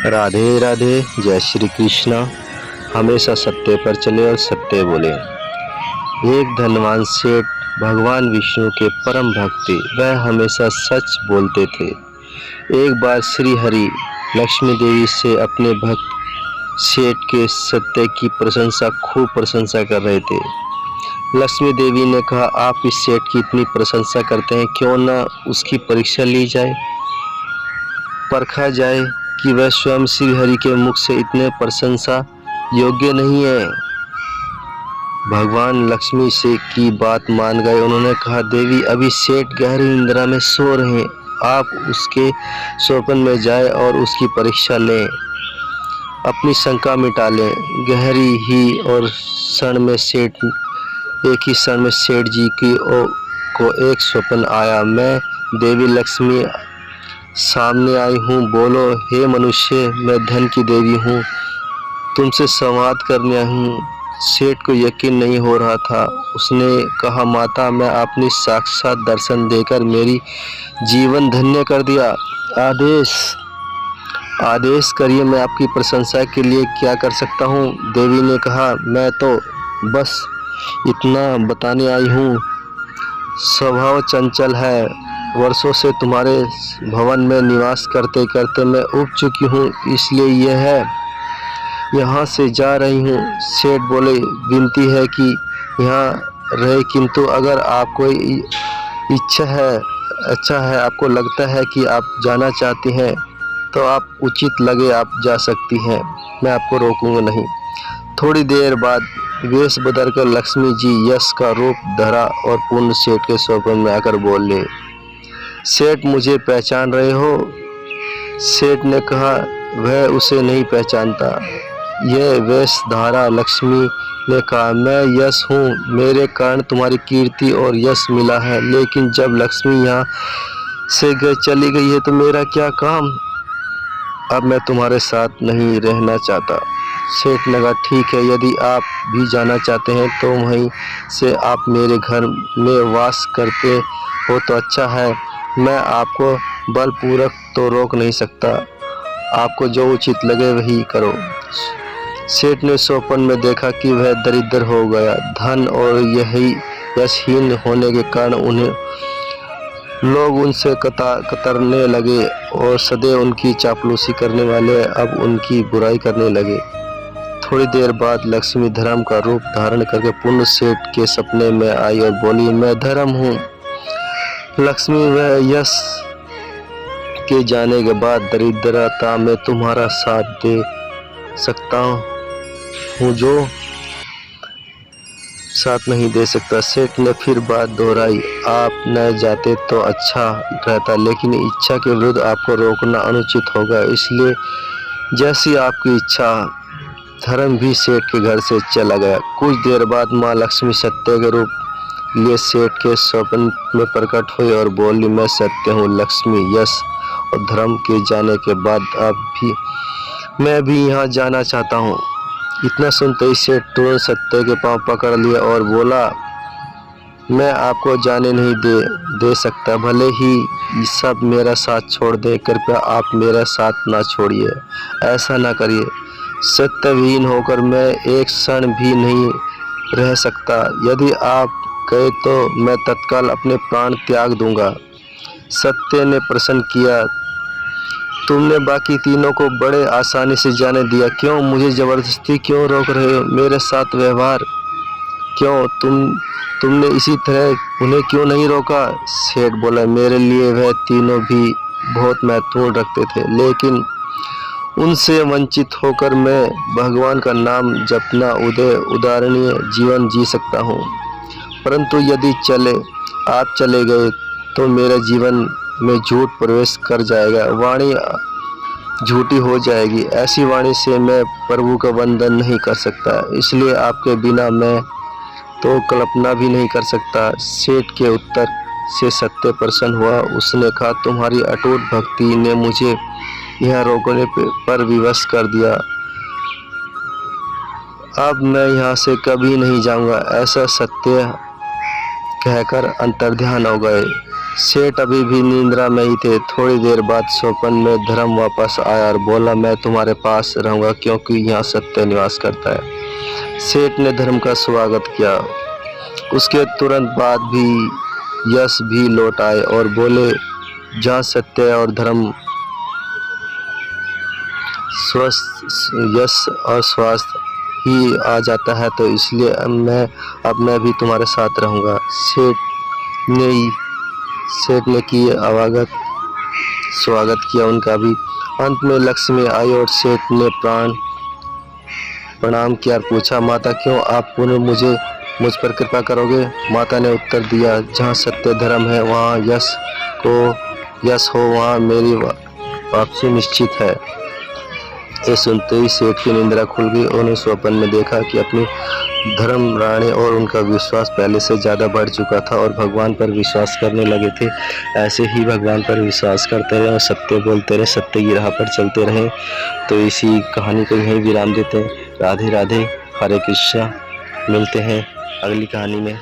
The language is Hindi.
राधे राधे। जय श्री कृष्णा। हमेशा सत्य पर चले और सत्य बोले। एक धनवान सेठ भगवान विष्णु के परम भक्त थे। वह हमेशा सच बोलते थे। एक बार श्री हरि लक्ष्मी देवी से अपने भक्त सेठ के सत्य की खूब प्रशंसा कर रहे थे। लक्ष्मी देवी ने कहा, आप इस सेठ की इतनी प्रशंसा करते हैं, क्यों ना उसकी परीक्षा ली जाए, परखा जाए कि वह स्वयं श्री हरि के मुख से इतने प्रशंसा योग्य नहीं है। भगवान लक्ष्मी से की बात मान गए। उन्होंने कहा, देवी अभी सेठ गहरी निद्रा में सो रहे हैं, आप उसके स्वप्न में जाएं और उसकी परीक्षा लें, अपनी शंका मिटा लें। गहरी ही और एक ही क्षण में सेठ जी को एक स्वप्न आया। मैं देवी लक्ष्मी सामने आई हूँ, बोलो हे मनुष्य, मैं धन की देवी हूँ, तुमसे संवाद करने आई हूँ। सेठ को यकीन नहीं हो रहा था। उसने कहा, माता, मैं आपने साक्षात दर्शन देकर मेरी जीवन धन्य कर दिया। आदेश करिए, मैं आपकी प्रशंसा के लिए क्या कर सकता हूँ। देवी ने कहा, मैं तो बस इतना बताने आई हूँ, स्वभाव चंचल है। वर्षों से तुम्हारे भवन में निवास करते करते मैं उब चुकी हूँ, इसलिए यहाँ से जा रही हूँ। सेठ बोले, विनती है कि यहाँ रहे, किंतु अगर आपको अच्छा है, आपको लगता है कि आप जाना चाहती हैं, तो आप उचित लगे आप जा सकती हैं, मैं आपको रोकूंगा नहीं। थोड़ी देर बाद वेश बदलकर लक्ष्मी जी यश का रूप धरा और पूर्ण सेठ के स्वप्न में आकर बोले, सेठ मुझे पहचान रहे हो। सेठ ने कहा, वह उसे नहीं पहचानता। यह वेशधारा। लक्ष्मी ने कहा, मैं यश हूँ, मेरे कारण तुम्हारी कीर्ति और यश मिला है, लेकिन जब लक्ष्मी यहाँ से चली गई है तो मेरा क्या काम। अब मैं तुम्हारे साथ नहीं रहना चाहता। सेठ ने कहा, ठीक है, यदि आप भी जाना चाहते हैं तो वहीं से आप मेरे घर में वास करते हो तो अच्छा है, मैं आपको बलपूर्वक तो रोक नहीं सकता, आपको जो उचित लगे वही करो। सेठ ने स्वप्न में देखा कि वह दरिद्र हो गया। धन और यही यशहीन होने के कारण लोग उनसे कतरने लगे और सदैव उनकी चापलूसी करने वाले अब उनकी बुराई करने लगे। थोड़ी देर बाद लक्ष्मी धर्म का रूप धारण करके पूर्ण सेठ के सपने में आई और बोली, मैं धर्म हूँ। लक्ष्मी, वह यश के जाने के बाद दरिद्रता में तुम्हारा साथ दे सकता हूँ, जो साथ नहीं दे सकता। सेठ ने फिर बात दोहराई, आप न जाते तो अच्छा रहता, लेकिन इच्छा के विरुद्ध आपको रोकना अनुचित होगा, इसलिए जैसी आपकी इच्छा। धर्म भी सेठ के घर से चला गया। कुछ देर बाद माँ लक्ष्मी सत्य के रूप लिए सेठ के स्वप्न में प्रकट हुई और बोली, मैं सत्य हूँ। लक्ष्मी, यश और धर्म के जाने के बाद अब मैं भी यहाँ जाना चाहता हूँ। इतना सुनते ही सेठ तुरंत सत्य के पांव पकड़ लिया और बोला, मैं आपको जाने नहीं दे सकता, भले ही सब मेरा साथ छोड़ दे, कृपया आप मेरा साथ ना छोड़िए, ऐसा ना करिए। सत्यविहीन होकर मैं एक क्षण भी नहीं रह सकता, यदि आप गए तो मैं तत्काल अपने प्राण त्याग दूंगा। सत्य ने प्रश्न किया, तुमने बाकी तीनों को बड़े आसानी से जाने दिया, क्यों मुझे जबरदस्ती क्यों रोक रहे हो, मेरे साथ व्यवहार क्यों, तुमने इसी तरह उन्हें क्यों नहीं रोका। सेठ बोला, मेरे लिए वह तीनों भी बहुत महत्वपूर्ण रखते थे, लेकिन उनसे वंचित होकर मैं भगवान का नाम जपना उदाहरणीय जीवन जी सकता हूँ, परंतु यदि आप चले गए तो मेरे जीवन में झूठ प्रवेश कर जाएगा, वाणी झूठी हो जाएगी। ऐसी वाणी से मैं प्रभु का वंदन नहीं कर सकता, इसलिए आपके बिना मैं तो कल्पना भी नहीं कर सकता। सेठ के उत्तर से सत्य प्रसन्न हुआ। उसने कहा, तुम्हारी अटूट भक्ति ने मुझे यहाँ रोकने पर विवश कर दिया, अब मैं यहाँ से कभी नहीं जाऊँगा। ऐसा सत्य कहकर अंतर्ध्यान हो गए। सेठ अभी भी निद्रा में ही थे। थोड़ी देर बाद स्वप्न में धर्म वापस आया और बोला, मैं तुम्हारे पास रहूंगा क्योंकि यहाँ सत्य निवास करता है। सेठ ने धर्म का स्वागत किया। उसके तुरंत बाद भी यश भी लौट आए और बोले, जहाँ सत्य और धर्म, स्वस्थ यश और स्वास्थ्य ही आ जाता है, तो इसलिए मैं भी तुम्हारे साथ रहूंगा। सेठ ने किए स्वागत किया उनका भी। अंत में लक्ष्मी आई और सेठ ने प्रणाम किया और पूछा, माता क्यों आप पुनः मुझ पर कृपा करोगे? माता ने उत्तर दिया, जहाँ सत्य धर्म है वहाँ यश हो, वहाँ मेरी वापसी निश्चित है। ये सुनते ही सेठ की निंद्रा खुल गई। उन्होंने स्वप्न में देखा कि अपनी धर्म रानी और उनका विश्वास पहले से ज़्यादा बढ़ चुका था और भगवान पर विश्वास करने लगे थे। ऐसे ही भगवान पर विश्वास करते रहे और सत्य बोलते रहे, सत्य की राह पर चलते रहे। तो इसी कहानी को यहीं विराम देते हैं। राधे राधे, हरे कृष्णा। मिलते हैं अगली कहानी में।